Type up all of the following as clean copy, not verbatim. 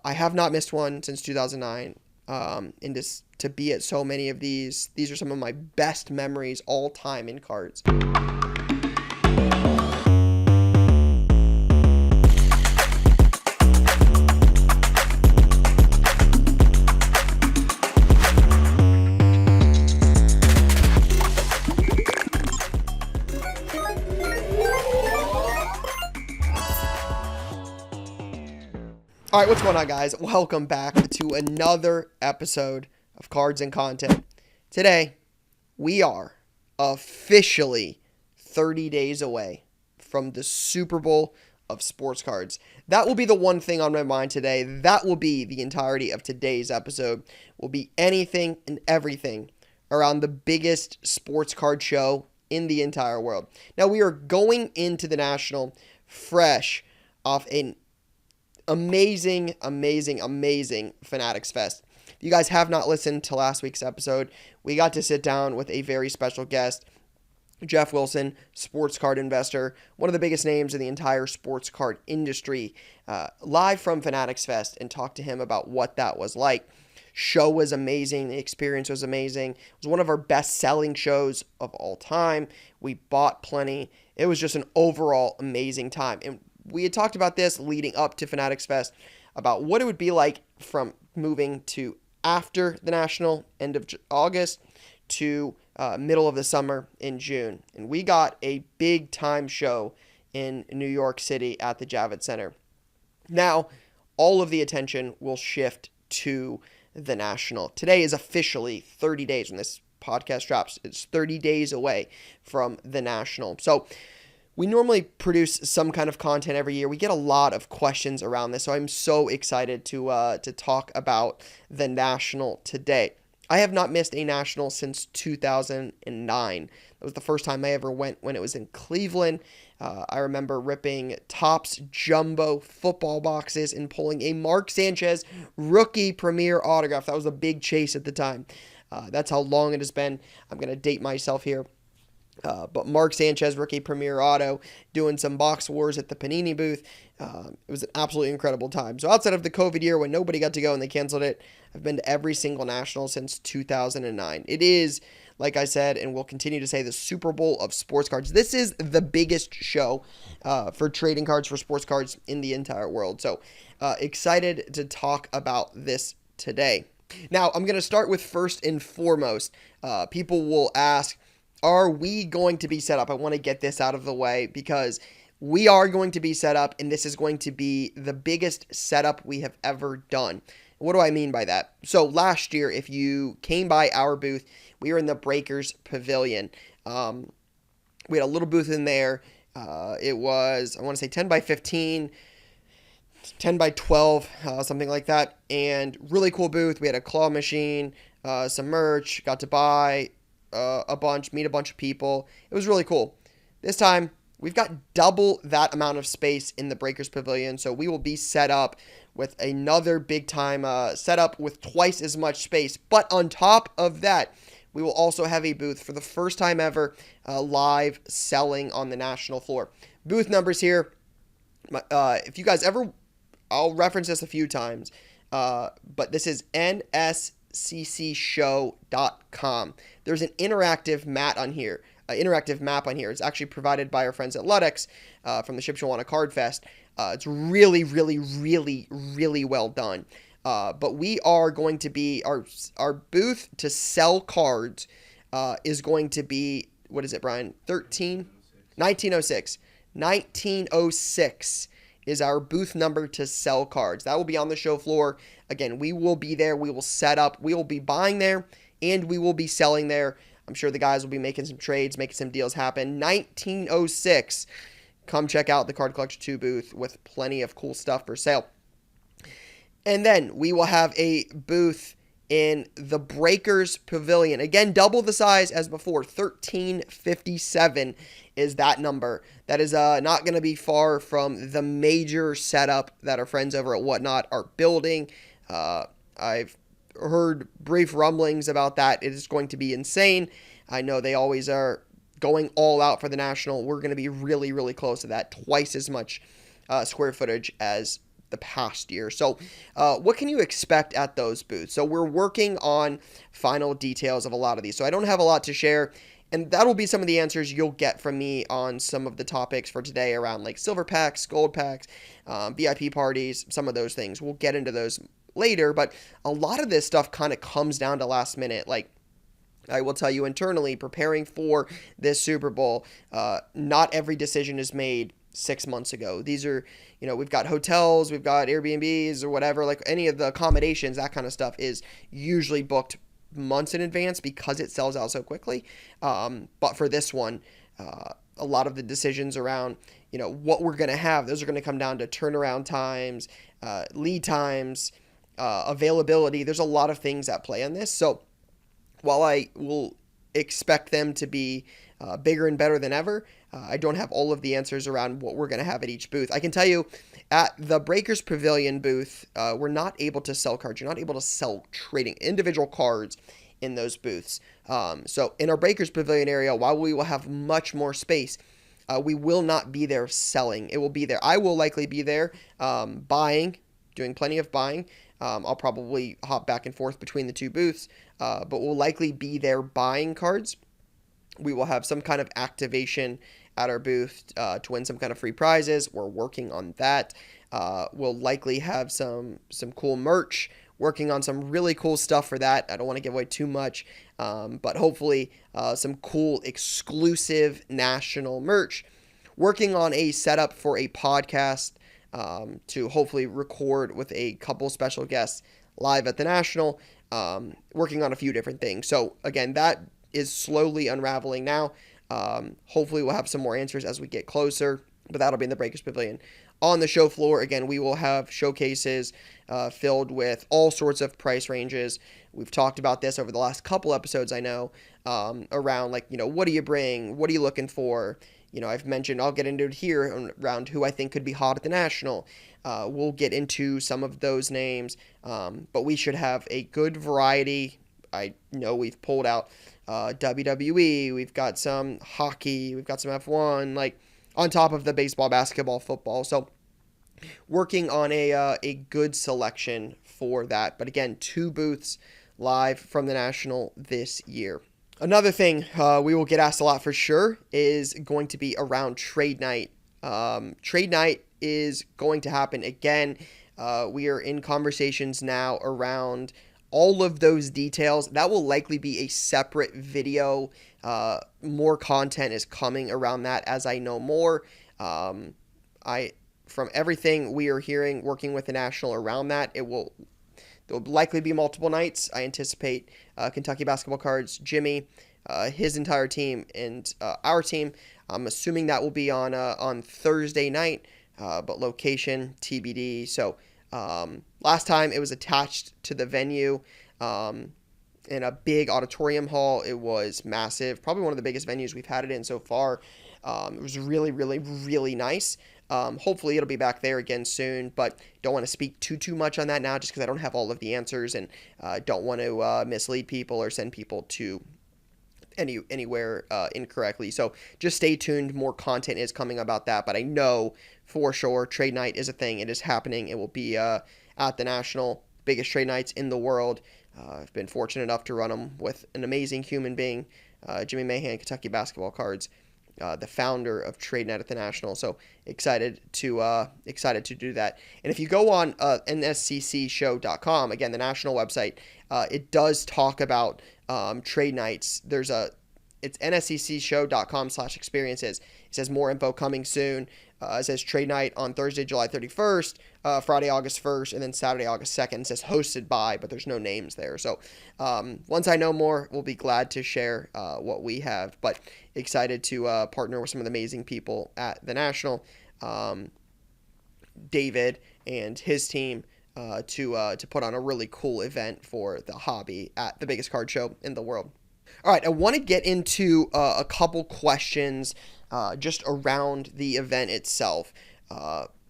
I have not missed one since 2009. And to be at so many of these are some of my best memories all time in cards. All right, what's going on, guys? Welcome back to another episode of Cards and Content. Today, we are officially 30 days away from the Super Bowl of sports cards. That will be the one thing on my mind today. That will be the entirety of today's episode. Will be anything and everything around the biggest sports card show in the entire world. Now, we are going into the National fresh off an amazing Fanatics Fest. If you guys have not listened to last week's episode, we got to sit down with a very special guest, Jeff Wilson, sports card investor, one of the biggest names in the entire sports card industry, live from Fanatics Fest, and talk to him about what that was like. Show was amazing. The experience was amazing. It was one of our best-selling shows of all time. We bought plenty. It was just an overall amazing time. And we had talked about this leading up to Fanatics Fest, about what it would be like from moving to after the National, end of August, to middle of the summer in June. And we got a big-time show in New York City at the Javits Center. Now, all of the attention will shift to the National. Today is officially 30 days when this podcast drops. It's 30 days away from the National. So we normally produce some kind of content every year. We get a lot of questions around this, so I'm so excited to talk about the National today. I have not missed a National since 2009. That was the first time I ever went when it was in Cleveland. I remember ripping Topps jumbo football boxes and pulling a Mark Sanchez rookie premier autograph. That was a big chase at the time. That's how long it has been. I'm going to date myself here. But Mark Sanchez, rookie premier auto, doing some box wars at the Panini booth. It was an absolutely incredible time. So outside of the COVID year when nobody got to go and they canceled it, I've been to every single National since 2009. It is, like I said, and will continue to say, the Super Bowl of sports cards. This is the biggest show for trading cards, for sports cards in the entire world. So excited to talk about this today. Now, I'm going to start with first and foremost. People will ask, are we going to be set up? I want to get this out of the way because we are going to be set up, and this is going to be the biggest setup we have ever done. What do I mean by that? So last year, if you came by our booth, we were in the Breakers Pavilion. We had a little booth in there. It was, I want to say 10 by 15, 10 by 12, something like that. And really cool booth. We had a claw machine, some merch, got to buy meet a bunch of people. It was really cool. This time, we've got double that amount of space in the Breakers Pavilion, so we will be set up with another big-time setup with twice as much space. But on top of that, we will also have a booth for the first time ever, live selling on the National floor. Booth numbers here. If you guys ever, I'll reference this a few times, but this is nsccshow.com. There's an interactive map on here. It's actually provided by our friends at Ludex from the Ship Shawana Card Fest. It's really well done. But we are going to be, our booth to sell cards is going to be, what is it, Brian? 1906. 1906 is our booth number to sell cards. That will be on the show floor. Again, we will be there. We will set up. We will be buying there, and we will be selling there. I'm sure the guys will be making some trades, making some deals happen. 1906. Come check out the Card Collection 2 booth with plenty of cool stuff for sale. And then we will have a booth in the Breakers Pavilion. Again, double the size as before. 1357 is that number. That is not going to be far from the major setup that our friends over at Whatnot are building. I've heard brief rumblings about that. It is going to be insane. I know they always are going all out for the National. We're going to be really close to that. Twice as much square footage as the past year. So what can you expect at those booths? So we're working on final details of a lot of these. So I don't have a lot to share. And that'll be some of the answers you'll get from me on some of the topics for today around like silver packs, gold packs, VIP parties, some of those things. We'll get into those later, but a lot of this stuff kind of comes down to last minute. Like, I will tell you internally, preparing for this Super Bowl, not every decision is made 6 months ago. These are, we've got hotels, we've got Airbnbs or whatever, like any of the accommodations, that kind of stuff is usually booked months in advance because it sells out so quickly. But for this one, a lot of the decisions around, what we're going to have, those are going to come down to turnaround times, lead times, availability. There's a lot of things at play on this. So while I will expect them to be bigger and better than ever, I don't have all of the answers around what we're going to have at each booth. I can tell you at the Breakers Pavilion booth, we're not able to sell cards. You're not able to sell trading individual cards in those booths. So in our Breakers Pavilion area, while we will have much more space, we will not be there selling. It will be there. I will likely be there buying, doing plenty of buying. I'll probably hop back and forth between the two booths, but we'll likely be there buying cards. We will have some kind of activation at our booth to win some kind of free prizes. We're working on that. We'll likely have some cool merch, working on some really cool stuff for that. I don't want to give away too much, but hopefully some cool exclusive national merch. Working on a setup for a podcast to hopefully record with a couple special guests live at the National, working on a few different things. So again, that is slowly unraveling now. Hopefully we'll have some more answers as we get closer, but that'll be in the Breakers Pavilion. On the show floor, again, we will have showcases filled with all sorts of price ranges. We've talked about this over the last couple episodes, I know, around like, what do you bring? What are you looking for? I've mentioned, I'll get into it here around who I think could be hot at the National. We'll get into some of those names, but we should have a good variety. I know we've pulled out WWE, we've got some hockey, we've got some F1, like on top of the baseball, basketball, football. So working on a good selection for that. But again, 2 booths live from the National this year. Another thing we will get asked a lot for sure is going to be around trade night. Trade night is going to happen again. We are in conversations now around all of those details. That will likely be a separate video. More content is coming around that as I know more. From everything we are hearing, working with the National around that, there'll likely be multiple nights. I anticipate Kentucky Basketball Cards, Jimmy, his entire team, and our team. I'm assuming that will be on Thursday night, but location TBD. So last time it was attached to the venue in a big auditorium hall. It was massive, probably one of the biggest venues we've had it in so far. It was really, really, really nice. Hopefully it'll be back there again soon, but don't want to speak too much on that now just because I don't have all of the answers and don't want to mislead people or send people to anywhere incorrectly. So just stay tuned. More content is coming about that, but I know for sure trade night is a thing. It is happening. It will be at the National, biggest trade nights in the world. I've been fortunate enough to run them with an amazing human being, Jimmy Mahan, Kentucky Basketball Cards, the founder of Trade Night at the National. So excited to do that. And if you go on nsccshow.com, again, the National website, it does talk about trade nights. It's nsccshow.com/experiences. It says more info coming soon. It says trade night on Thursday, July 31st, Friday, August 1st, and then Saturday, August 2nd. It says hosted by, but there's no names there. So once I know more, we'll be glad to share what we have. But excited to partner with some of the amazing people at the National, David and his team, to put on a really cool event for the hobby at the biggest card show in the world. All right, I want to get into a couple questions just around the event itself.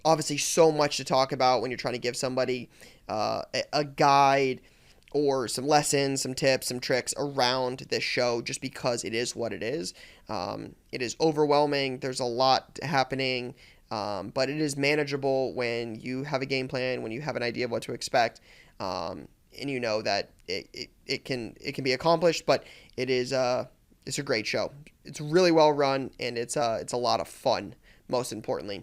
Obviously, so much to talk about when you're trying to give somebody a guide or some lessons, some tips, some tricks around this show, just because it is what it is. It is overwhelming. There's a lot happening. But it is manageable when you have a game plan, when you have an idea of what to expect, and you know that it can be accomplished. But it's a great show. It's really well run, and it's a lot of fun, most importantly.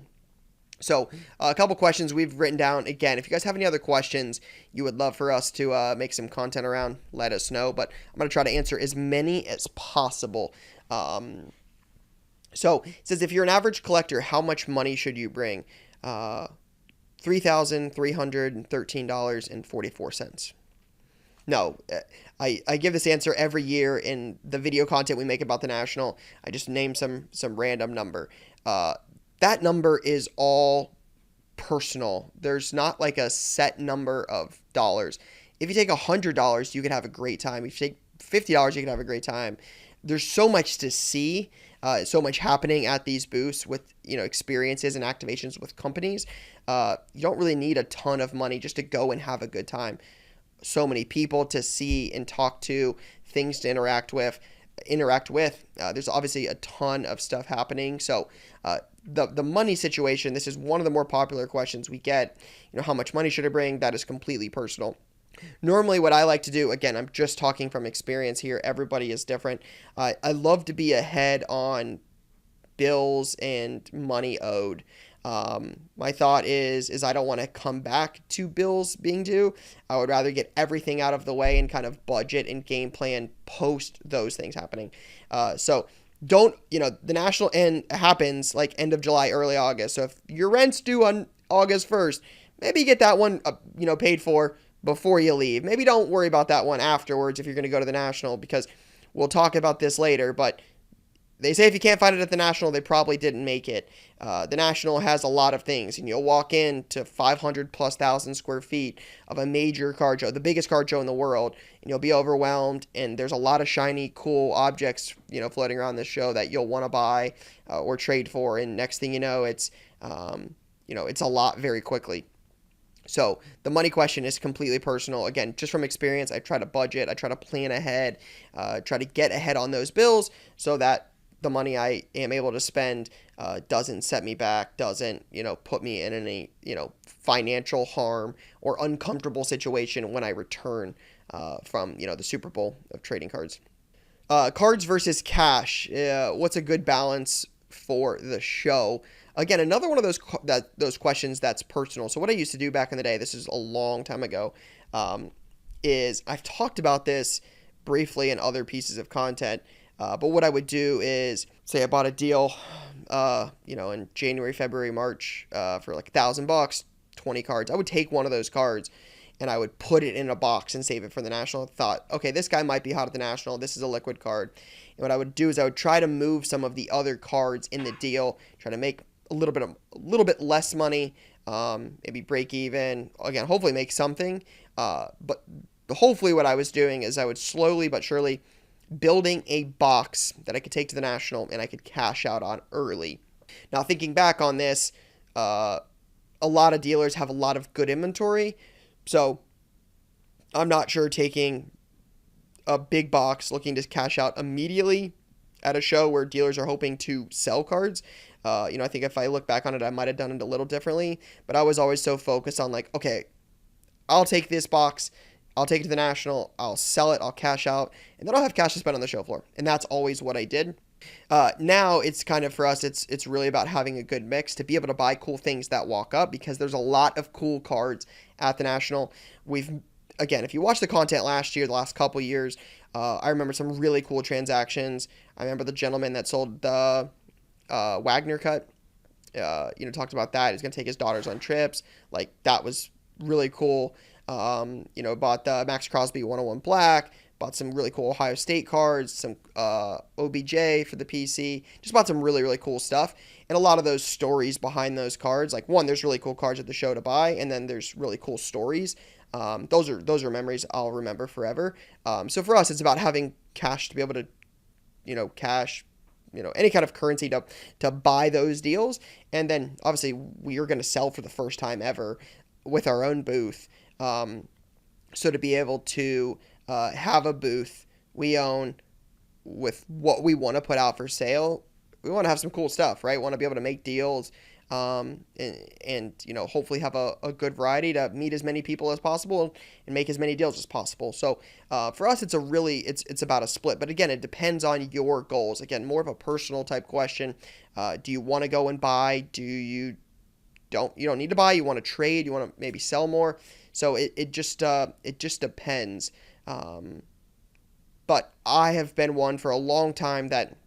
So a couple questions we've written down. Again, if you guys have any other questions you would love for us to make some content around, let us know. But I'm going to try to answer as many as possible. So it says, if you're an average collector, how much money should you bring? $3,313.44. No, I give this answer every year in the video content we make about the National. I just name some random number. That number is all personal. There's not like a set number of dollars. If you take $100, you could have a great time. If you take $50, you can have a great time. There's so much to see, so much happening at these booths with, experiences and activations with companies. You don't really need a ton of money just to go and have a good time. So many people to see and talk to, things to interact with. There's obviously a ton of stuff happening. So the money situation, this is one of the more popular questions we get. How much money should I bring? That is completely personal. Normally what I like to do, again, I'm just talking from experience here. Everybody is different. I love to be ahead on bills and money owed. My thought is I don't want to come back to bills being due. I would rather get everything out of the way and kind of budget and game plan post those things happening. So don't, the National end happens like end of July, early August. So if your rent's due on August 1st, maybe get that one, paid for before you leave. Maybe don't worry about that one afterwards if you're going to go to the National, because we'll talk about this later, but they say if you can't find it at the National, they probably didn't make it. The National has a lot of things, and you'll walk into 500,000+ square feet of a major card show, the biggest card show in the world, and you'll be overwhelmed. And there's a lot of shiny, cool objects, floating around this show that you'll want to buy or trade for. And next thing you know, it's a lot very quickly. So the money question is completely personal. Again, just from experience, I try to budget, I try to plan ahead, try to get ahead on those bills so that the money I am able to spend doesn't set me back, doesn't, put me in any, financial harm or uncomfortable situation when I return from, the Super Bowl of trading cards. Cards versus cash. What's a good balance for the show? Again, another one of those questions that's personal. So what I used to do back in the day, this is a long time ago, is I've talked about this briefly in other pieces of content. But what I would do is, say I bought a deal, in January, February, March, for like $1,000, 20 cards. I would take one of those cards and I would put it in a box and save it for the National. I thought, okay, this guy might be hot at the National. This is a liquid card. And what I would do is I would try to move some of the other cards in the deal, try to make a little bit less money, maybe break even. Again, hopefully make something. But hopefully what I was doing is I would slowly but surely building a box that I could take to the National and I could cash out on early. Now, thinking back on this, a lot of dealers have a lot of good inventory, so I'm not sure taking a big box looking to cash out immediately at a show where dealers are hoping to sell cards. I think if I look back on it, I might have done it a little differently, but I was always so focused on like, okay, I'll take this box, I'll take it to the National, I'll sell it, I'll cash out, and then I'll have cash to spend on the show floor. And that's always what I did. Now it's kind of, for us, it's really about having a good mix to be able to buy cool things that walk up, because there's a lot of cool cards at the National. Again, if you watch the content last year, the last couple years, I remember some really cool transactions. I remember the gentleman that sold the Wagner cut, talked about that. He's going to take his daughters on trips. Like, that was really cool. Bought the Max Crosby 101 Black, bought some really cool Ohio State cards, some OBJ for the PC, just bought some really, really cool stuff. And a lot of those stories behind those cards, like, one, there's really cool cards at the show to buy, and then there's really cool stories. Those are memories I'll remember forever. So for us, it's about having cash to be able to, cash, any kind of currency to buy those deals. And then obviously we are going to sell for the first time ever with our own booth. So to be able to have a booth we own with what we want to put out for sale, we want to have some cool stuff, right? We want to be able to make deals, and hopefully have a good variety to meet as many people as possible and make as many deals as possible. So for us, it's about a split. But again, it depends on your goals. Again, more of a personal type question. Do you want to go and buy? You don't need to buy? You want to trade? You want to maybe sell more? So it just depends. But I have been one for a long time that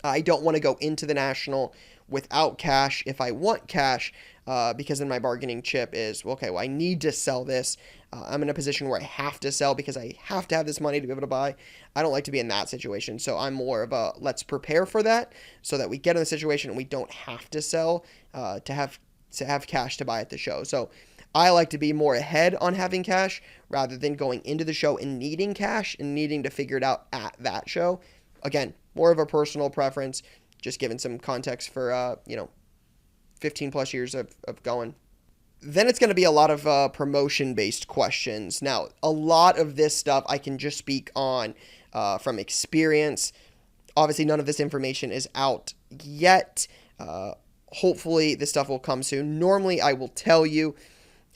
I don't want to go into the National without cash if I want cash, because then my bargaining chip is, I need to sell this. I'm in a position where I have to sell because I have to have this money to be able to buy. I don't like to be in that situation. So I'm more of a let's prepare for that so that we get in the situation and we don't have to sell to have cash to buy at the show. So I like to be more ahead on having cash rather than going into the show and needing cash and needing to figure it out at that show. Again, more of a personal preference, just giving some context for, 15 plus years of going. Then it's going to be a lot of promotion-based questions. Now, a lot of this stuff I can just speak on from experience. Obviously, none of this information is out yet. Hopefully, this stuff will come soon. Normally, I will tell you,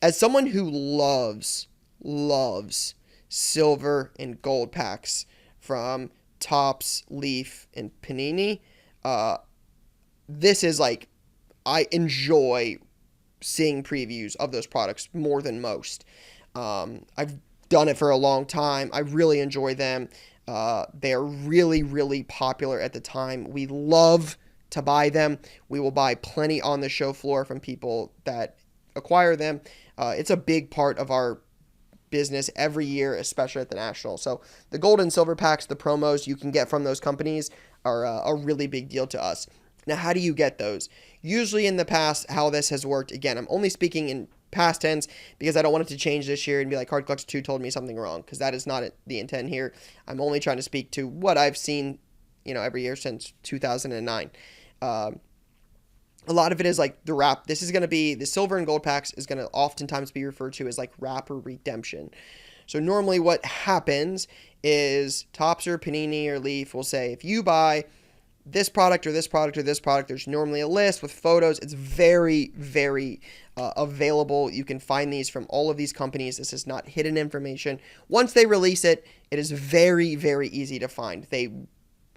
as someone who loves silver and gold packs from Topps, Leaf, and Panini, this is like, I enjoy seeing previews of those products more than most. I've done it for a long time. I really enjoy them. They are really, really popular at the time. We love to buy them. We will buy plenty on the show floor from people that acquire them. It's a big part of our business every year, especially at the National. So the gold and silver packs, the promos you can get from those companies are a really big deal to us. Now, how do you get those? Usually in the past, how this has worked, again, I'm only speaking in past tense because I don't want it to change this year and be like Card Collector 2 told me something wrong, because that is not the intent here. I'm only trying to speak to what I've seen, every year since 2009. A lot of it is like the wrap. This is going to be, the silver and gold packs is going to oftentimes be referred to as like wrapper redemption. So normally what happens is Topps or Panini or Leaf will say, if you buy this product or this product or this product, there's normally a list with photos. It's very, very available. You can find these from all of these companies. This is not hidden information. Once they release it, it is very, very easy to find. They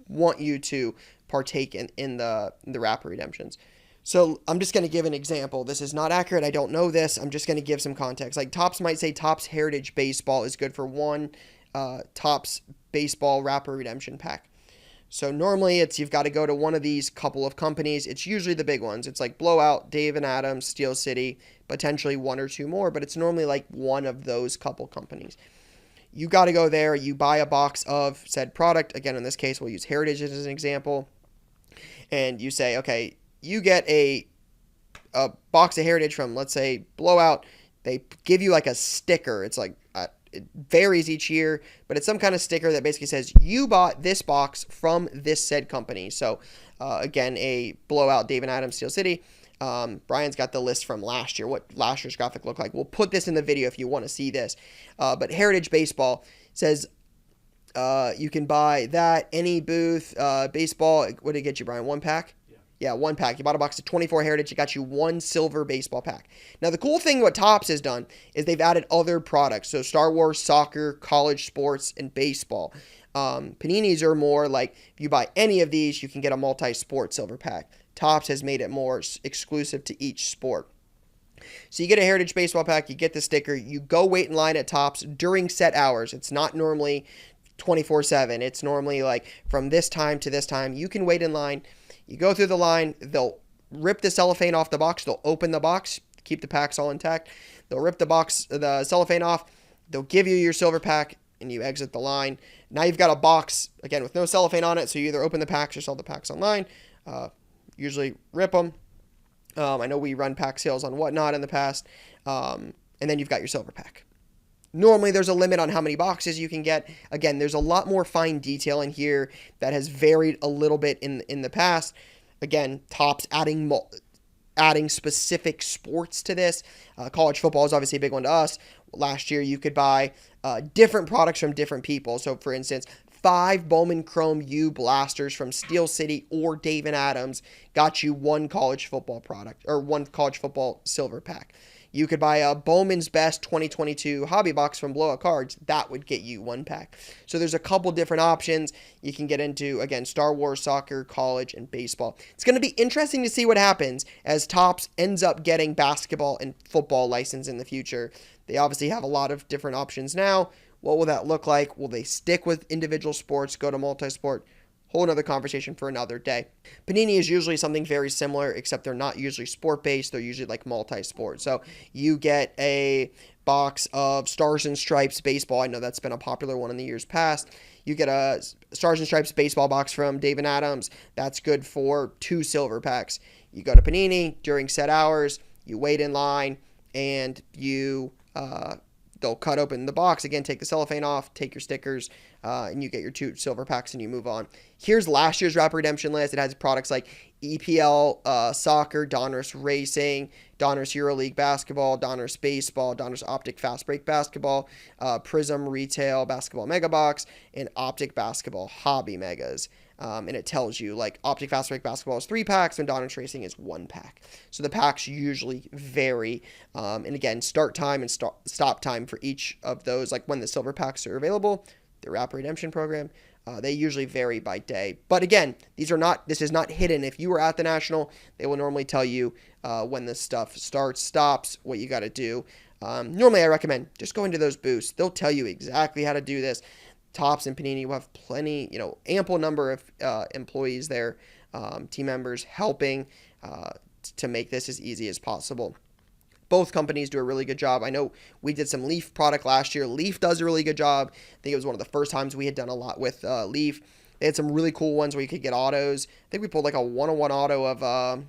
want you to partake in the wrapper redemptions. So I'm just going to give an example. This is not accurate. I don't know this. I'm just going to give some context. Like Topps might say Topps Heritage Baseball is good for one Topps Baseball wrapper redemption pack. So normally you've got to go to one of these couple of companies. It's usually the big ones. It's like Blowout, Dave and Adams, Steel City, potentially one or two more, but it's normally like one of those couple companies. You got to go there. You buy a box of said product. Again, in this case, we'll use Heritage as an example. And you say, okay, you get a box of Heritage from, let's say, Blowout. They give you like a sticker. It's like, it varies each year, but it's some kind of sticker that basically says you bought this box from this said company. So, again, a Blowout, Dave and Adams, Steel City. Brian's got the list from last year, what last year's graphic looked like. We'll put this in the video if you want to see this. But Heritage Baseball says you can buy that, any booth, baseball. What did it get you, Brian? One pack? Yeah, one pack. You bought a box of 24 Heritage. It got you one silver baseball pack. Now, the cool thing what Topps has done is they've added other products. So Star Wars, soccer, college sports, and baseball. Paninis are more like, if you buy any of these, you can get a multi-sport silver pack. Topps has made it more exclusive to each sport. So you get a Heritage Baseball pack, you get the sticker, you go wait in line at Topps during set hours. It's not normally 24/7. It's normally like from this time to this time. You can wait in line. You go through the line, they'll rip the cellophane off the box, they'll open the box, keep the packs all intact. They'll rip the cellophane off, they'll give you your silver pack, and you exit the line. Now you've got a box, again, with no cellophane on it, so you either open the packs or sell the packs online. Usually rip them. I know we run pack sales on Whatnot in the past. And then you've got your silver pack. Normally, there's a limit on how many boxes you can get. Again, there's a lot more fine detail in here that has varied a little bit in the past. Again, Topps adding specific sports to this. College football is obviously a big one to us. Last year, you could buy different products from different people. So, for instance, 5 Bowman Chrome U blasters from Steel City or Dave & Adams got you 1 college football product, or 1 college football silver pack. You could buy a Bowman's Best 2022 hobby box from Blowout Cards. That would get you 1 pack. So there's a couple different options. You can get into, again, Star Wars, soccer, college, and baseball. It's going to be interesting to see what happens as Topps ends up getting basketball and football license in the future. They obviously have a lot of different options now. What will that look like? Will they stick with individual sports, go to multi-sport? Whole another conversation for another day. Panini is usually something very similar, except they're not usually sport-based. They're usually like multi-sport. So you get a box of Stars and Stripes baseball. I know that's been a popular one in the years past. You get a Stars and Stripes baseball box from Dave & Adams. That's good for 2 silver packs. You go to Panini during set hours. You wait in line, and they'll cut open the box, again, take the cellophane off, take your stickers, and you get your 2 silver packs and you move on. Here's last year's Wrap Redemption list. It has products like EPL Soccer, Donruss Racing, Donruss EuroLeague Basketball, Donruss Baseball, Donruss Optic Fast Break Basketball, Prism Retail Basketball Mega Box, and Optic Basketball Hobby Megas. And it tells you, like, Optic Fast Break Basketball is 3 packs and Donruss Racing is 1 pack. So the packs usually vary. And again, start time and stop time for each of those, like when the silver packs are available, the Wrap Redemption program, they usually vary by day. But again, this is not hidden. If you were at the National, they will normally tell you when this stuff starts, stops, what you got to do. Normally I recommend just go into those booths. They'll tell you exactly how to do this. Topps and Panini will have plenty, ample number of employees there, team members helping to make this as easy as possible. Both companies do a really good job. I know we did some Leaf product last year. Leaf does a really good job. I think it was one of the first times we had done a lot with Leaf. They had some really cool ones where you could get autos. I think we pulled like a 101 auto of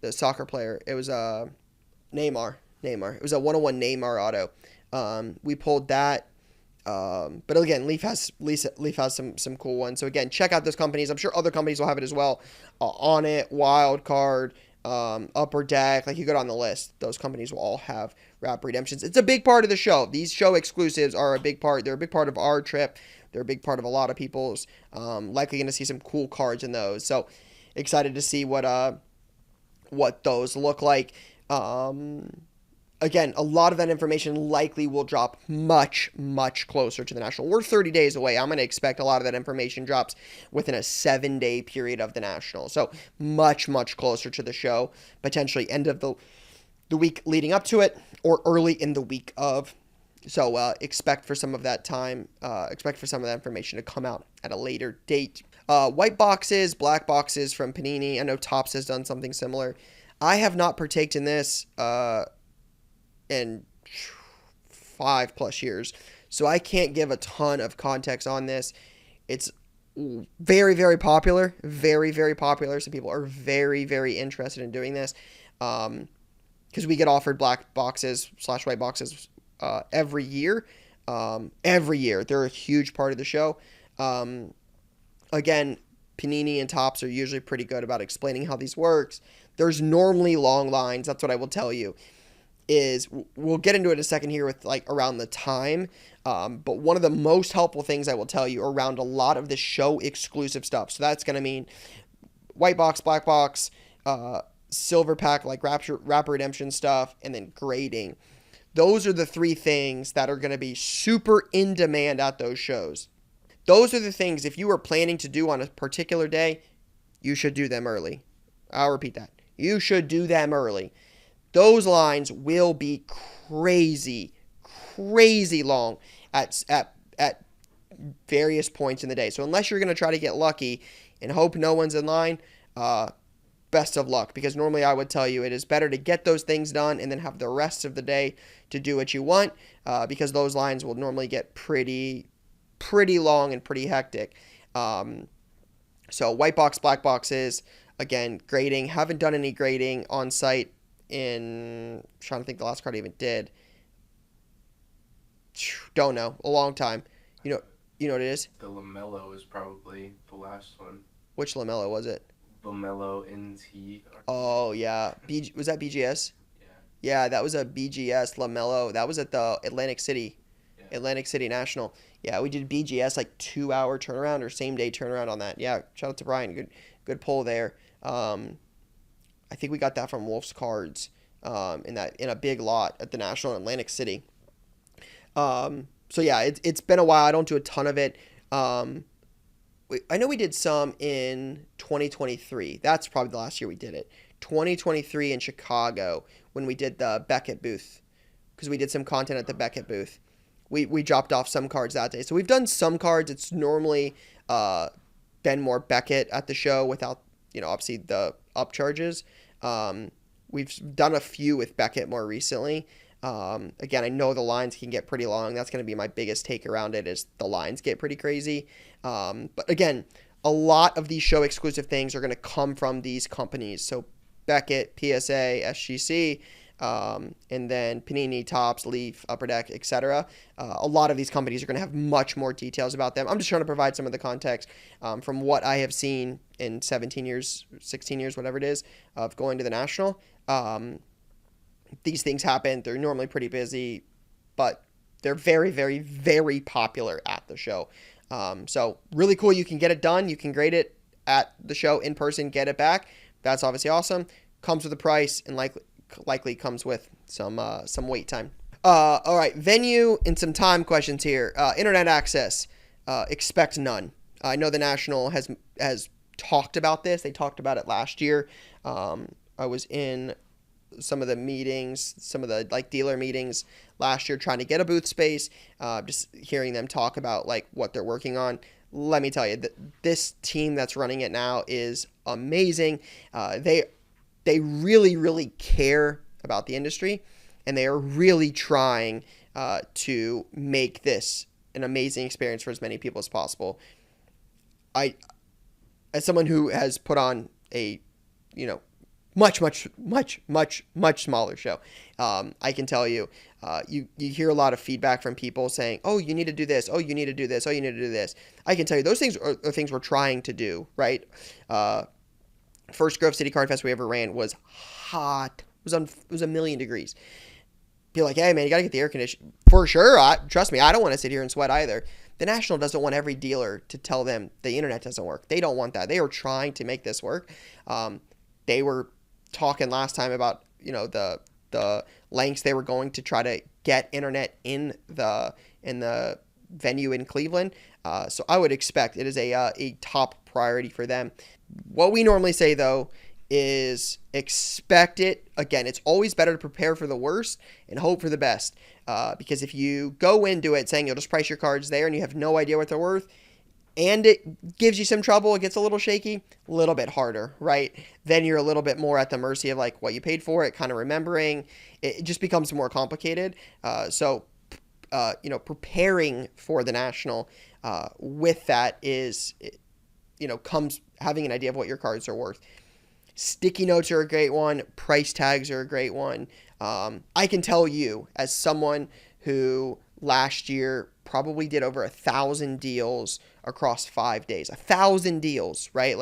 the soccer player. It was Neymar. It was a 101 Neymar auto. We pulled that. But again, Leaf has some cool ones. So again, check out those companies. I'm sure other companies will have it as well. On It, Wild Card, Upper Deck, like you go down the list, those companies will all have Wrap Redemptions. It's a big part of the show. These show exclusives are a big part. They're a big part of our trip. They're a big part of a lot of people's. Likely going to see some cool cards in those. So excited to see what those look like. Again, a lot of that information likely will drop much, much closer to the National. We're 30 days away. I'm going to expect a lot of that information drops within a 7-day period of the National. So much, much closer to the show. Potentially end of the week leading up to it or early in the week of. So expect for some of that time, expect for some of that information to come out at a later date. White boxes, black boxes from Panini. I know Topps has done something similar. I have not partaken in this in 5+ years, so I can't give a ton of context on this. It's very, very popular, very, very popular. Some people are very, very interested in doing this because we get offered black boxes / white boxes every year. They're a huge part of the show. Again, Panini and Topps are usually pretty good about explaining how these works. There's normally long lines. That's what I will tell you. We'll get into it in a second here with like around the time, but one of the most helpful things I will tell you around a lot of the show exclusive stuff. So that's going to mean white box, black box, silver pack, like Wrap Redemption stuff, and then grading. Those are the 3 things that are going to be super in demand at those shows. Those are the things, if you are planning to do on a particular day, you should do them early. I'll repeat that. You should do them early. Those lines will be crazy long at various points in the day. So unless you're going to try to get lucky and hope no one's in line, best of luck. Because normally I would tell you it is better to get those things done and then have the rest of the day to do what you want, because those lines will normally get pretty long and pretty hectic. So white box, black boxes, again, grading. Haven't done any grading on site I'm trying to think the last card I even did. Don't know. A long time. You know what it is? The LaMelo is probably the last one. Which LaMelo was it? LaMelo NT. Oh, yeah. Was that BGS? Yeah. Yeah, that was a BGS LaMelo. That was at the Atlantic City Atlantic City National. Yeah, we did BGS like 2 hour turnaround or same day turnaround on that. Yeah, shout out to Brian. Good pull there. I think we got that from Wolf's Cards in a big lot at the National in Atlantic City. So yeah, it's been a while. I don't do a ton of it. I know we did some in 2023. That's probably the last year we did it. 2023 in Chicago when we did the Beckett booth, because we did some content at the Beckett booth. We dropped off some cards that day. So we've done some cards. It's normally been more Beckett at the show without, obviously the upcharges. We've done a few with Beckett more recently. Again, I know the lines can get pretty long. That's going to be my biggest take around it, is the lines get pretty crazy. But again, a lot of these show exclusive things are going to come from these companies. So Beckett, PSA, SGC, and then Panini, Topps, Leaf, Upper Deck, etc. A lot of these companies are going to have much more details about them. I'm just trying to provide some of the context from what I have seen in 17 years, 16 years, whatever it is, of going to the National. These things happen. They're normally pretty busy, but they're very, very, very popular at the show. So really cool. You can get it done. You can grade it at the show in person, get it back. That's obviously awesome. Comes with a price and likely comes with some wait time. All right, venue and some time questions here. Internet access, expect none. I know the National has talked about this. They talked about it last year. I was in some of the meetings, some of the dealer meetings last year, trying to get a booth space, just hearing them talk about what they're working on. Let me tell you, this team that's running it now is amazing. They really, really care about the industry, and they are really trying to make this an amazing experience for as many people as possible. As someone who has put on a, much smaller show, I can tell you, you hear a lot of feedback from people saying, oh, you need to do this, oh, you need to do this, oh, you need to do this. I can tell you those things are things we're trying to do, right? First Grove City Card Fest we ever ran was hot. It was a million degrees. Be like, hey man, you gotta get the air conditioning for sure. Trust me, I don't want to sit here and sweat either. The National doesn't want every dealer to tell them the internet doesn't work. They don't want that. They are trying to make this work. They were talking last time about the lengths they were going to try to get internet in the venue in Cleveland. So I would expect it is a top priority for them. What we normally say though is expect it. Again, it's always better to prepare for the worst and hope for the best. Because if you go into it saying you'll just price your cards there and you have no idea what they're worth, and it gives you some trouble, it gets a little shaky, a little bit harder, right? Then you're a little bit more at the mercy of what you paid for it, kind of remembering. It just becomes more complicated. So preparing for the National with that is, comes having an idea of what your cards are worth. Sticky notes are a great one. Price tags are a great one. I can tell you, as someone who last year probably did over 1,000 deals across 5 days. 1,000 deals, right?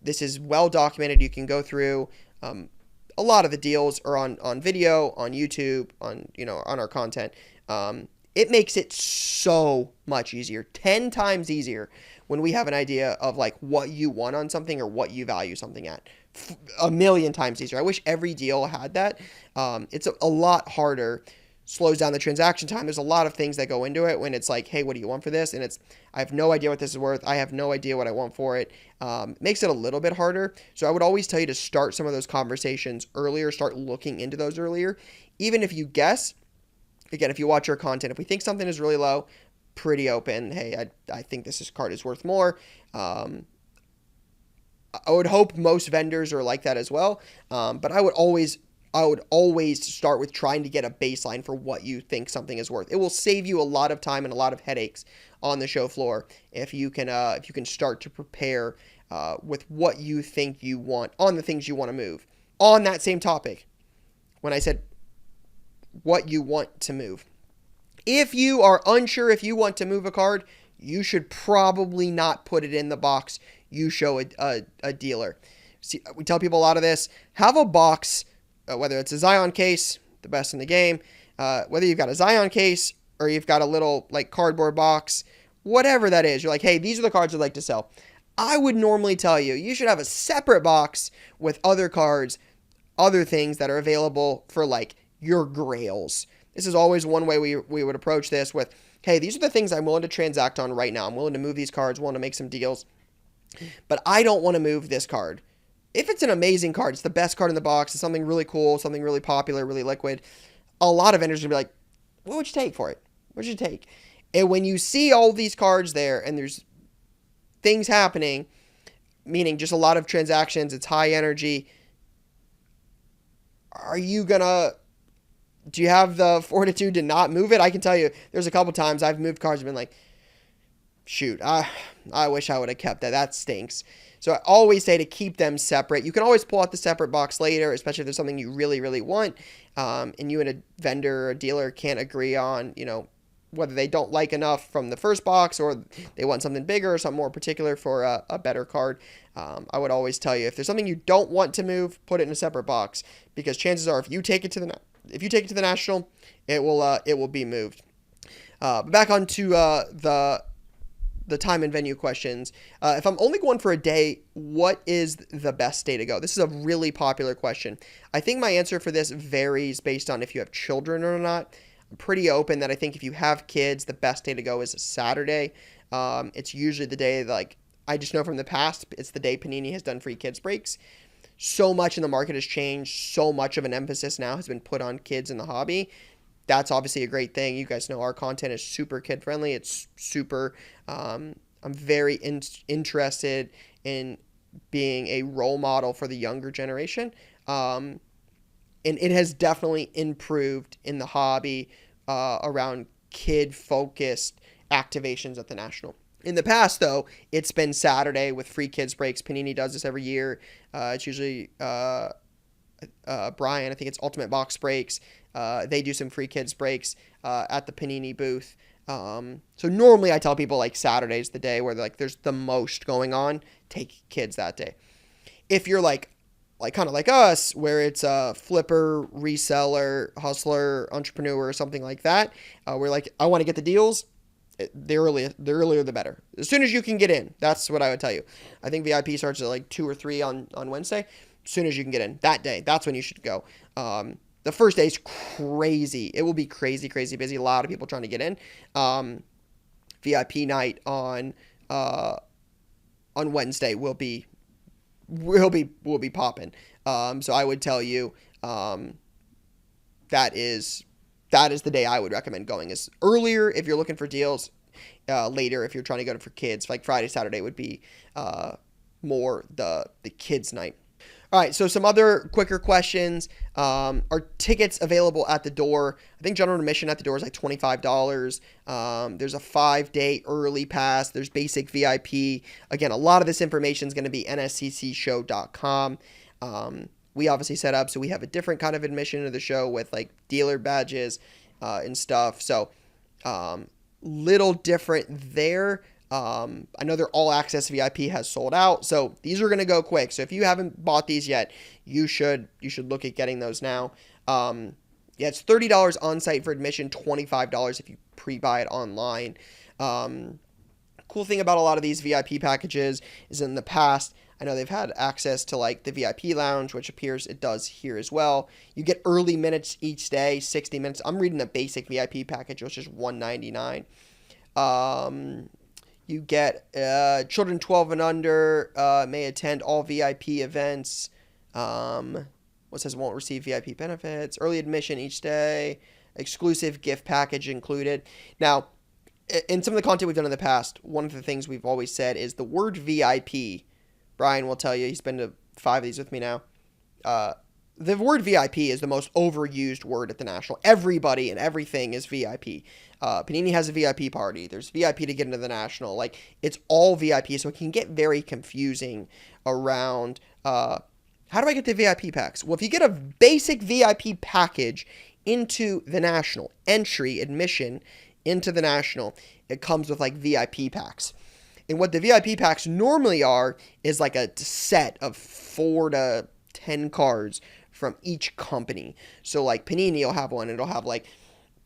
This is well documented. You can go through. A lot of the deals are on video, on YouTube, on our content. It makes it so much easier, 10 times easier when we have an idea of what you want on something or what you value something at. A million times easier. I wish every deal had that. It's a lot harder. Slows down the transaction time. There's a lot of things that go into it when it's hey, what do you want for this? And I have no idea what this is worth. I have no idea what I want for it. Makes it a little bit harder. So I would always tell you to start some of those conversations earlier, start looking into those earlier. Even if you guess, again, if you watch our content, if we think something is really low, pretty open. Hey, I think this card is worth more. I would hope most vendors are like that as well. But I would always start with trying to get a baseline for what you think something is worth. It will save you a lot of time and a lot of headaches on the show floor if you can start to prepare with what you think you want on the things you want to move. On that same topic, when I said what you want to move, if you are unsure if you want to move a card, you should probably not put it in the box you show a dealer. See, we tell people a lot of this. Have a box. Whether it's a Zion case, the best in the game, whether you've got a Zion case or you've got a little like cardboard box, whatever that is. You're like, hey, these are the cards I'd like to sell. I would normally tell you, you should have a separate box with other cards, other things that are available for like your grails. This is always one way we would approach this with, hey, these are the things I'm willing to transact on right now. I'm willing to move these cards, willing to make some deals, but I don't want to move this card. If it's an amazing card, it's the best card in the box, it's something really cool, something really popular, really liquid, a lot of vendors are going to be like, what would you take for it? What would you take? And when you see all these cards there and there's things happening, meaning just a lot of transactions, it's high energy, do you have the fortitude to not move it? I can tell you, there's a couple times I've moved cards and been like, shoot, I wish I would have kept that. That stinks. So I always say to keep them separate. You can always pull out the separate box later, especially if there's something you really, really want, and you and a vendor or a dealer can't agree on, whether they don't like enough from the first box or they want something bigger or something more particular for a better card. I would always tell you, if there's something you don't want to move, put it in a separate box, because chances are if you take it to the national, it will be moved. Back onto the time and venue questions. If I'm only going for a day, what is the best day to go? This is a really popular question. I think my answer for this varies based on if you have children or not. I'm pretty open that I think if you have kids, the best day to go is a Saturday. It's usually the day, like, I just know from the past, it's the day Panini has done free kids breaks. So much in the market has changed. So much of an emphasis now has been put on kids in the hobby. That's obviously a great thing. You guys know our content is super kid friendly. It's super, I'm very interested in being a role model for the younger generation. And it has definitely improved in the hobby around kid-focused activations at the National. In the past, though, it's been Saturday with free kids breaks. Panini does this every year. It's usually Brian. I think it's Ultimate Box Breaks. They do some free kids breaks at the Panini booth. So normally I tell people like Saturday's the day where like there's the most going on. Take kids that day. If you're like kind of like us, where it's a flipper, reseller, hustler, entrepreneur, or something like that, where like I want to get the deals. The earlier the better. As soon as you can get in, that's what I would tell you. I think VIP starts at like 2 or 3 on Wednesday. As soon as you can get in that day, that's when you should go. The first day is crazy. It will be crazy busy. A lot of people trying to get in. VIP night on Wednesday will be popping. So I would tell you that is the day I would recommend going. Is earlier if you're looking for deals. Later if you're trying to go for kids. Like Friday, Saturday would be more the kids night. All right, so some other quicker questions. Are tickets available at the door? I think general admission at the door is like $25. There's a 5-day early pass. There's basic VIP. Again, a lot of this information is going to be nsccshow.com. We obviously set up so we have a different kind of admission to the show with like dealer badges and stuff. So little different there. I know their all access VIP has sold out, so these are going to go quick. So if you haven't bought these yet, you should look at getting those now. It's $30 on site for admission, $25 if you pre-buy it online. Cool thing about a lot of these VIP packages is in the past, I know they've had access to like the VIP lounge, which appears it does here as well. You get early minutes each day, 60 minutes. I'm reading the basic VIP package, which is $199. You get children 12 and under may attend all VIP events. What says won't receive VIP benefits. Early admission each day. Exclusive gift package included. Now, in some of the content we've done in the past, one of the things we've always said is the word VIP. Brian will tell you, he's been to 5 of these with me now. The word VIP is the most overused word at the National. Everybody and everything is VIP. Panini has a VIP party. There's VIP to get into the National. Like, it's all VIP, so it can get very confusing around how do I get the VIP packs? Well, if you get a basic VIP package into the National, entry, admission into the National, it comes with, like, VIP packs. And what the VIP packs normally are is, like, a set of 4 to 10 cards from each company. So, like, Panini will have one. It'll have, like,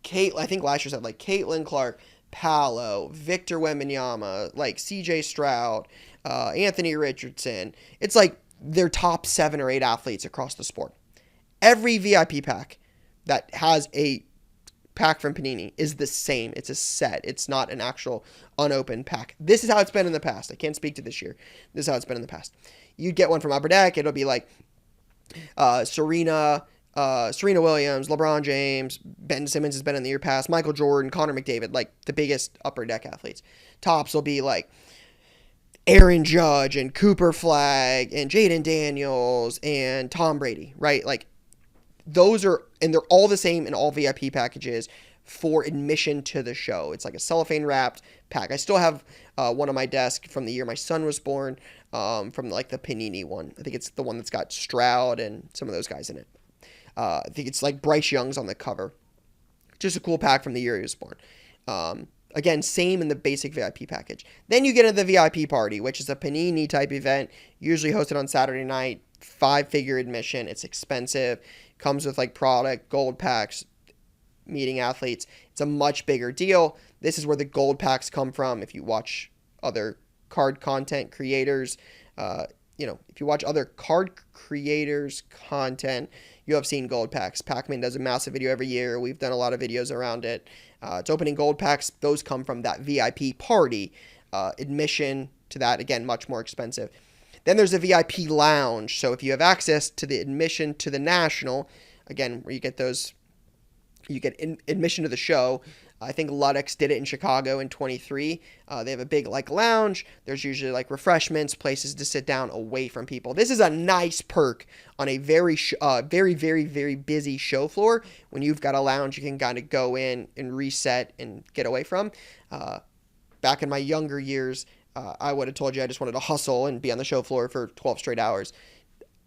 I think last year said like Caitlin Clark, Paolo, Victor Wembanyama, like C.J. Stroud, Anthony Richardson. It's like their top 7 or 8 athletes across the sport. Every VIP pack that has a pack from Panini is the same. It's a set. It's not an actual unopened pack. This is how it's been in the past. I can't speak to this year. This is how it's been in the past. You'd get one from Upper Deck. It'll be like Serena Williams, LeBron James, Ben Simmons has been in the year past, Michael Jordan, Connor McDavid, like the biggest Upper Deck athletes. Tops will be like Aaron Judge and Cooper Flagg and Jaden Daniels and Tom Brady, right? Like those are, and they're all the same in all VIP packages for admission to the show. It's like a cellophane wrapped pack. I still have one on my desk from the year my son was born, from like the Panini one. I think it's the one that's got Stroud and some of those guys in it. I think it's like Bryce Young's on the cover. Just a cool pack from the year he was born. Again, same in the basic VIP package. Then you get into the VIP party, which is a Panini type event, usually hosted on Saturday night, 5-figure admission. It's expensive. Comes with like product, gold packs, meeting athletes. It's a much bigger deal. This is where the gold packs come from. If you watch other card content creators, if you watch other card creators' content, you have seen gold packs. Pac-Man does a massive video every year. We've done a lot of videos around it. It's opening gold packs. Those come from that VIP party. Admission to that, again, much more expensive. Then there's a VIP lounge. So if you have access to the admission to the National, again, where you get those, you get admission to the show. I think Ludex did it in Chicago in 23. They have a big like lounge. There's usually like refreshments, places to sit down away from people. This is a nice perk on a very, very, very, very busy show floor. When you've got a lounge, you can kind of go in and reset and get away from. Back in my younger years, I would have told you I just wanted to hustle and be on the show floor for 12 straight hours.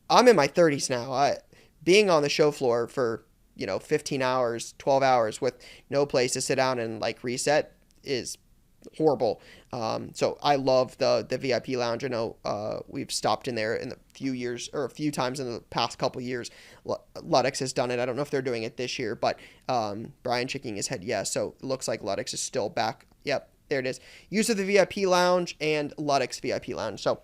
I'm in my 30s now. Being on the show floor for 15 hours, 12 hours with no place to sit down and like reset is horrible. So I love the VIP lounge. I know we've stopped in there in a few times in the past couple of years. Ludex has done it. I don't know if they're doing it this year, but Brian shaking his head yes. So it looks like Ludex is still back. Yep, there it is. Use of the VIP lounge and Ludex VIP lounge. So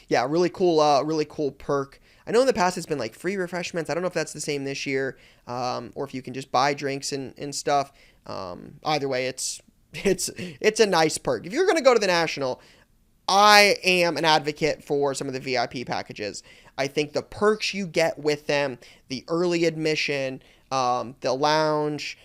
yeah, really cool perk. I know in the past it's been like free refreshments. I don't know if that's the same this year, or if you can just buy drinks and stuff. Either way, it's a nice perk. If you're going to go to the National, I am an advocate for some of the VIP packages. I think the perks you get with them, the early admission, the lounge,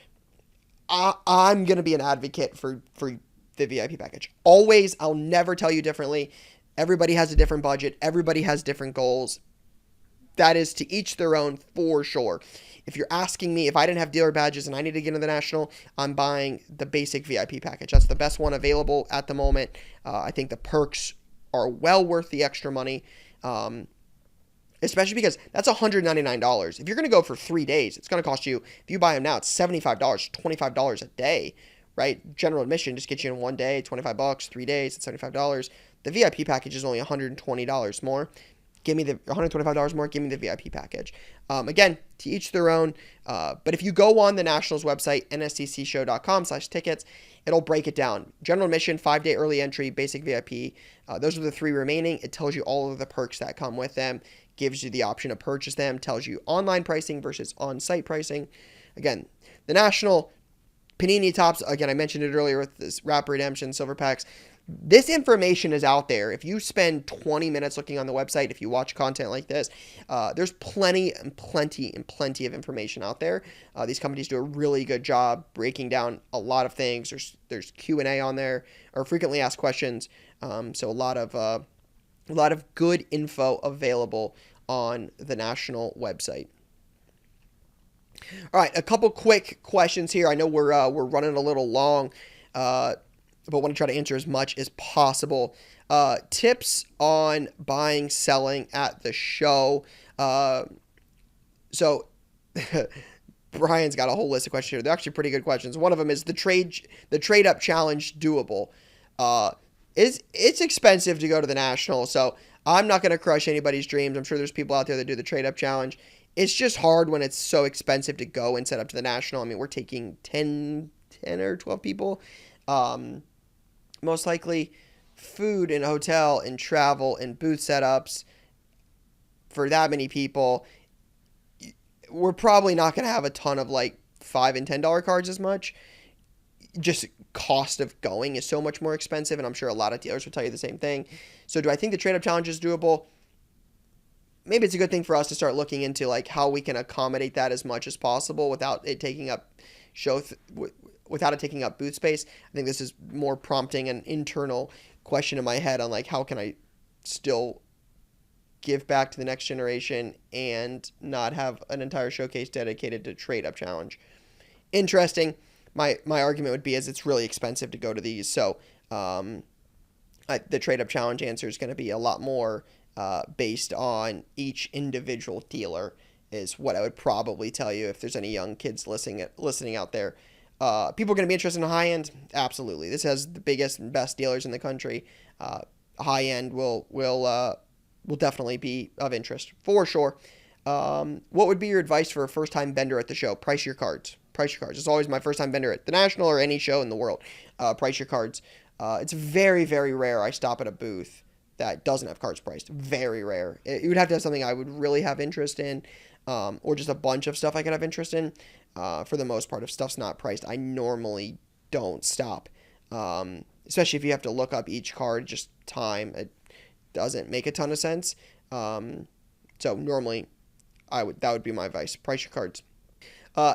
I'm going to be an advocate for the VIP package. Always, I'll never tell you differently. Everybody has a different budget. Everybody has different goals. That is to each their own for sure. If you're asking me if I didn't have dealer badges and I need to get into the National, I'm buying the basic VIP package. That's the best one available at the moment. I think the perks are well worth the extra money, especially because that's $199. If you're going to go for 3 days, it's going to cost you, if you buy them now, it's $75, $25 a day, right? General admission just gets you in 1 day, $25, 3 days, it's $75. The VIP package is only $120 more. Give me the $125 more. Give me the VIP package. Again, to each their own. But if you go on the Nationals website, nsccshow.com/tickets, it'll break it down. General admission, 5-day early entry, basic VIP. Those are the 3 remaining. It tells you all of the perks that come with them. Gives you the option to purchase them. Tells you online pricing versus on-site pricing. Again, the National Panini Tops. Again, I mentioned it earlier with this Wrap Redemption, Silver Packs. This information is out there. If you spend 20 minutes looking on the website, if you watch content like this, there's plenty of information out there. These companies do a really good job breaking down a lot of things. There's Q&A on there, or frequently asked questions. So a lot of good info available on the National website. All right, a couple quick questions here. I know we're running a little long, but want to try to answer as much as possible. Tips on buying, selling at the show. So Brian's got a whole list of questions here. They're actually pretty good questions. One of them is the trade up challenge doable? It's expensive to go to the National, so I'm not going to crush anybody's dreams. I'm sure there's people out there that do the trade up challenge. it's just hard when it's so expensive to go and set up to the National. I mean, we're taking 10 or 12 people. Um, Most likely food and hotel and travel and booth setups for that many people. We're probably not going to have a ton of like $5 and $10 cards as much. Just cost of going is so much more expensive, and I'm sure a lot of dealers will tell you the same thing. So do I think the trade-up challenge is doable? Maybe it's a good thing for us to start looking into like how we can accommodate that as much as possible without it taking up without it taking up booth space. I think this is more prompting an internal question in my head on like how can I still give back to the next generation and not have an entire showcase dedicated to trade-up challenge. Interesting. My argument would be is it's really expensive to go to these, so the trade-up challenge answer is going to be a lot more based on each individual dealer is what I would probably tell you if there's any young kids listening out there. People are going to be interested in high end. Absolutely, this has the biggest and best dealers in the country. High end will definitely be of interest for sure. What would be your advice for a first time vendor at the show? Price your cards. Price your cards. It's always my first time vendor at the National or any show in the world. Price your cards. It's very, very rare I stop at a booth that doesn't have cards priced. Very rare. It would have to have something I would really have interest in, or just a bunch of stuff I could have interest in. For the most part, if stuff's not priced, I normally don't stop. Especially if you have to look up each card, just time. It doesn't make a ton of sense. So normally, that would be my advice. Price your cards.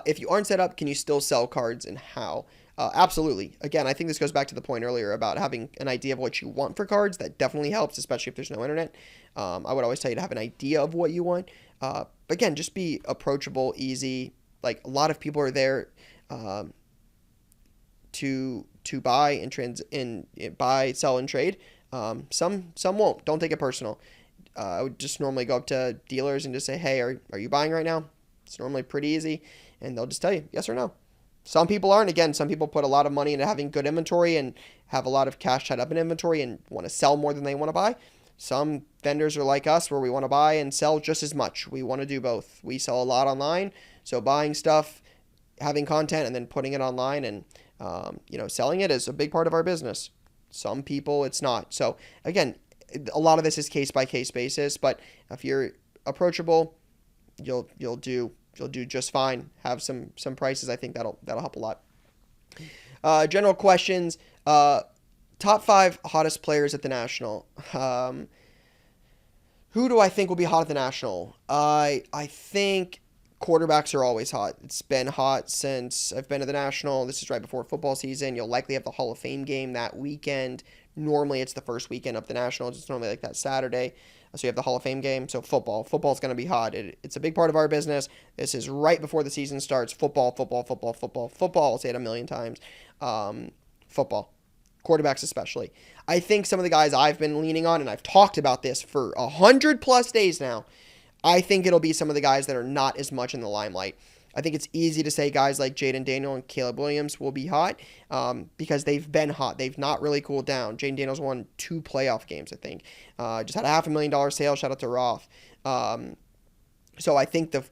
If you aren't set up, can you still sell cards, and how? Absolutely. Again, I think this goes back to the point earlier about having an idea of what you want for cards. That definitely helps, especially if there's no internet. I would always tell you to have an idea of what you want. Again, just be approachable, easy. Like a lot of people are there to buy and buy, sell, and trade. Some won't. Don't take it personal. I would just normally go up to dealers and just say, hey, are you buying right now? It's normally pretty easy, and they'll just tell you yes or no. Some people aren't. Again, some people put a lot of money into having good inventory and have a lot of cash tied up in inventory and want to sell more than they want to buy. Some vendors are like us where we want to buy and sell just as much. We want to do both. We sell a lot online, so buying stuff, having content, and then putting it online and selling it is a big part of our business. Some people it's not. So again, a lot of this is case by case basis, but if you're approachable, you'll do just fine. Have some prices. I think that'll help a lot. General questions. Top 5 hottest players at the National. Who do I think will be hot at the National? I think quarterbacks are always hot. It's been hot since I've been to the National. This is right before football season. You'll likely have the Hall of Fame game that weekend. Normally, it's the first weekend of the National. It's normally like that Saturday. So you have the Hall of Fame game. So football's going to be hot. It's a big part of our business. This is right before the season starts. Football. I'll say it a million times. Football. Quarterbacks especially. I think some of the guys I've been leaning on, and I've talked about this for 100+ days now, I think it'll be some of the guys that are not as much in the limelight. I think it's easy to say guys like Jaden Daniel and Caleb Williams will be hot because they've been hot. They've not really cooled down. Jaden Daniels won 2 playoff games, I think. Just had a $500,000 sale. Shout out to Roth. So I think the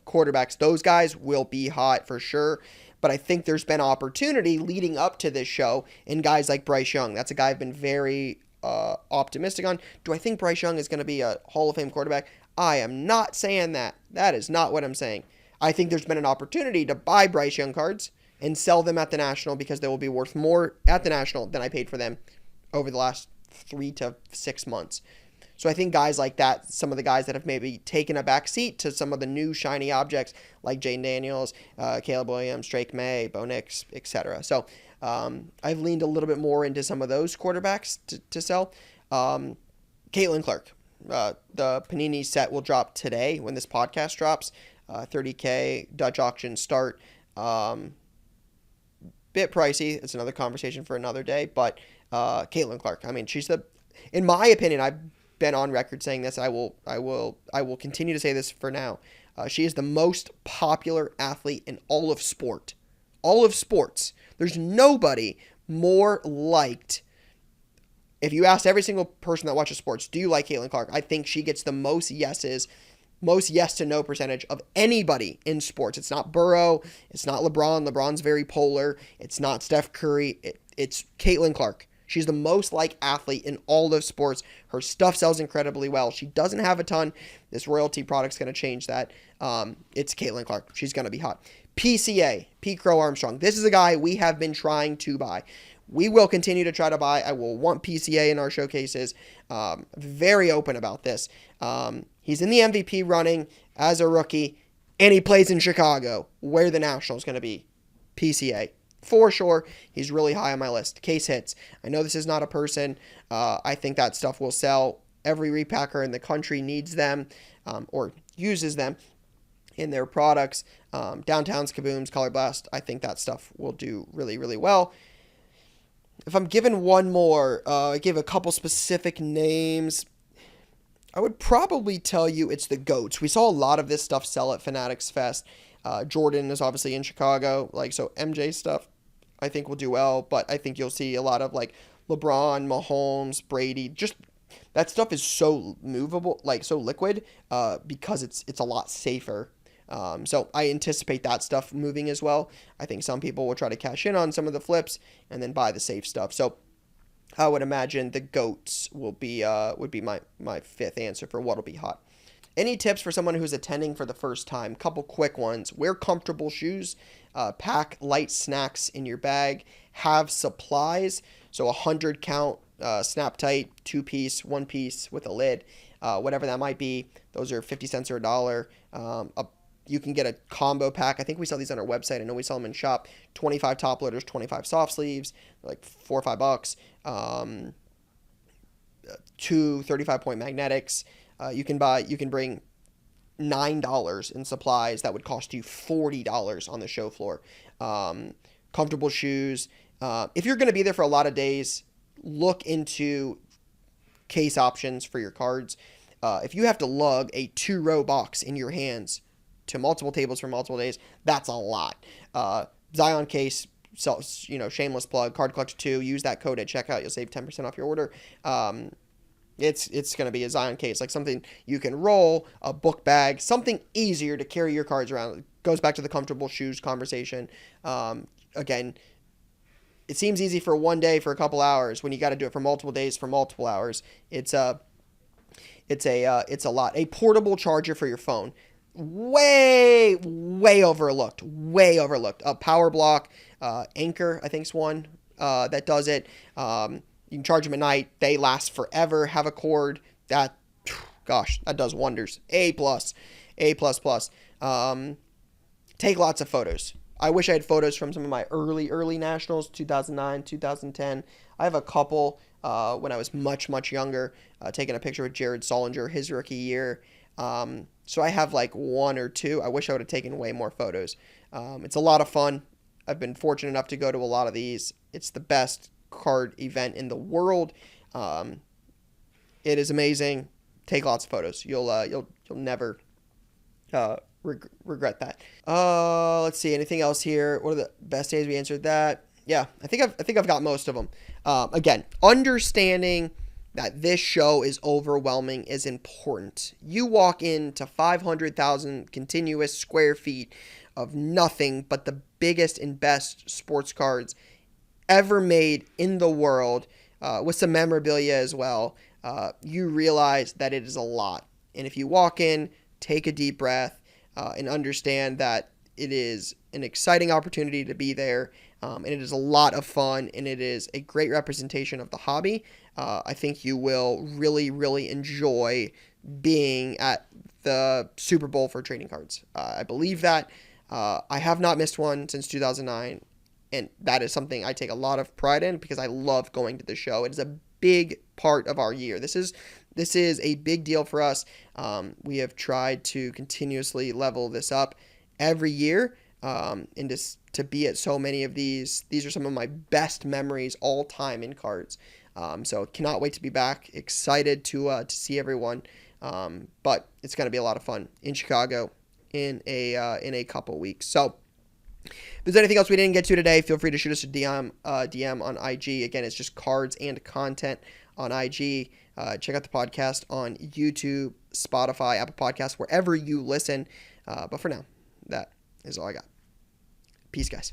quarterbacks, those guys will be hot for sure. But I think there's been opportunity leading up to this show in guys like Bryce Young. That's a guy I've been very optimistic on. Do I think Bryce Young is going to be a Hall of Fame quarterback? I am not saying that. That is not what I'm saying. I think there's been an opportunity to buy Bryce Young cards and sell them at the National because they will be worth more at the National than I paid for them over the last 3 to 6 months. So I think guys like that, some of the guys that have maybe taken a back seat to some of the new shiny objects like Jaden Daniels, Caleb Williams, Drake May, Bo Nix, etc. So I've leaned a little bit more into some of those quarterbacks to sell. Caitlin Clark. The Panini set will drop today when this podcast drops. $30K Dutch auction start. Bit pricey. It's another conversation for another day. But Caitlin Clark. I mean, in my opinion, I've been on record saying this. I will continue to say this for now. She is the most popular athlete in all of sport. All of sports. There's nobody more liked. If you asked every single person that watches sports, do you like Caitlin Clark? I think she gets the most yeses most yes to no percentage of anybody in sports. It's not Burrow. It's not LeBron. LeBron's very polar. It's not Steph Curry. It's Caitlin Clark. She's the most like athlete in all of sports. Her stuff sells incredibly well. She doesn't have a ton. This royalty product's going to change that. It's Caitlin Clark. She's going to be hot. PCA, Pete Crow Armstrong. This is a guy we have been trying to buy. We will continue to try to buy. I will want PCA in our showcases. Very open about this. He's in the MVP running as a rookie, and he plays in Chicago, where the Nationals going to be. PCA. For sure, he's really high on my list. Case hits. I know this is not a person. I think that stuff will sell. Every repacker in the country needs them or uses them in their products. Downtowns, Kabooms, Color Blast. I think that stuff will do really, really well. If I'm given one more, I gave a couple specific names. I would probably tell you it's the GOATs. We saw a lot of this stuff sell at Fanatics Fest. Jordan is obviously in Chicago, so MJ stuff I think will do well, but I think you'll see a lot of LeBron, Mahomes, Brady. Just that stuff is so movable, so liquid, because it's a lot safer. So I anticipate that stuff moving as well. I think some people will try to cash in on some of the flips and then buy the safe stuff. So I would imagine the GOATs would be my fifth answer for what'll be hot. Any tips for someone who's attending for the first time? Couple quick ones. Wear comfortable shoes. Pack light snacks in your bag. Have supplies. So 100 count, snap tight, 2-piece, 1-piece with a lid. Whatever that might be. Those are 50 cents or $1. You can get a combo pack. I think we sell these on our website. I know we sell them in shop. 25 top loaders, 25 soft sleeves, like $4 or $5. 2 35-point magnetics. You can bring $9 in supplies that would cost you $40 on the show floor. Comfortable shoes. If you're going to be there for a lot of days, look into case options for your cards. If you have to lug a 2-row box in your hands to multiple tables for multiple days, that's a lot. Zion case, shameless plug, Card Collector 2, use that code at checkout. You'll save 10% off your order. It's going to be a Zion case, something you can roll, a book bag, something easier to carry your cards around. It goes back to the comfortable shoes conversation. Again, it seems easy for one day for a couple hours when you got to do it for multiple days for multiple hours. It's a lot. A portable charger for your phone. Way overlooked. A power block, Anchor, I think is one that does it. You can charge them at night. They last forever. Have a cord. That does wonders. A+. Take lots of photos. I wish I had photos from some of my early nationals, 2009, 2010. I have a couple when I was much, much younger, taking a picture with Jared Solinger his rookie year. So I have one or two. I wish I would have taken way more photos. It's a lot of fun. I've been fortunate enough to go to a lot of these. It's the best card event in the world. It is amazing. Take lots of photos. You'll never regret that. Let's see. Anything else here? What are the best days? We answered that. Yeah, I think I've got most of them. Again, understanding that this show is overwhelming is important. You walk into 500,000 continuous square feet of nothing but the biggest and best sports cards ever made in the world, with some memorabilia as well. You realize that it is a lot. And if you walk in, take a deep breath, and understand that it is an exciting opportunity to be there, and it is a lot of fun, and it is a great representation of the hobby. I think you will really, really enjoy being at the Super Bowl for trading cards. I believe that. I have not missed one since 2009, and that is something I take a lot of pride in because I love going to the show. It is a big part of our year. This is a big deal for us. We have tried to continuously level this up every year, and to be at so many of these. These are some of my best memories all time in cards. So cannot wait to be back. Excited to see everyone. But it's going to be a lot of fun in Chicago in a couple weeks. So If there's anything else we didn't get to today, feel free to shoot us a DM on IG. Again, it's just Cards and Content on IG. Check out the podcast on YouTube, Spotify, Apple Podcasts, wherever you listen. But for now, that is all I got. Peace, guys.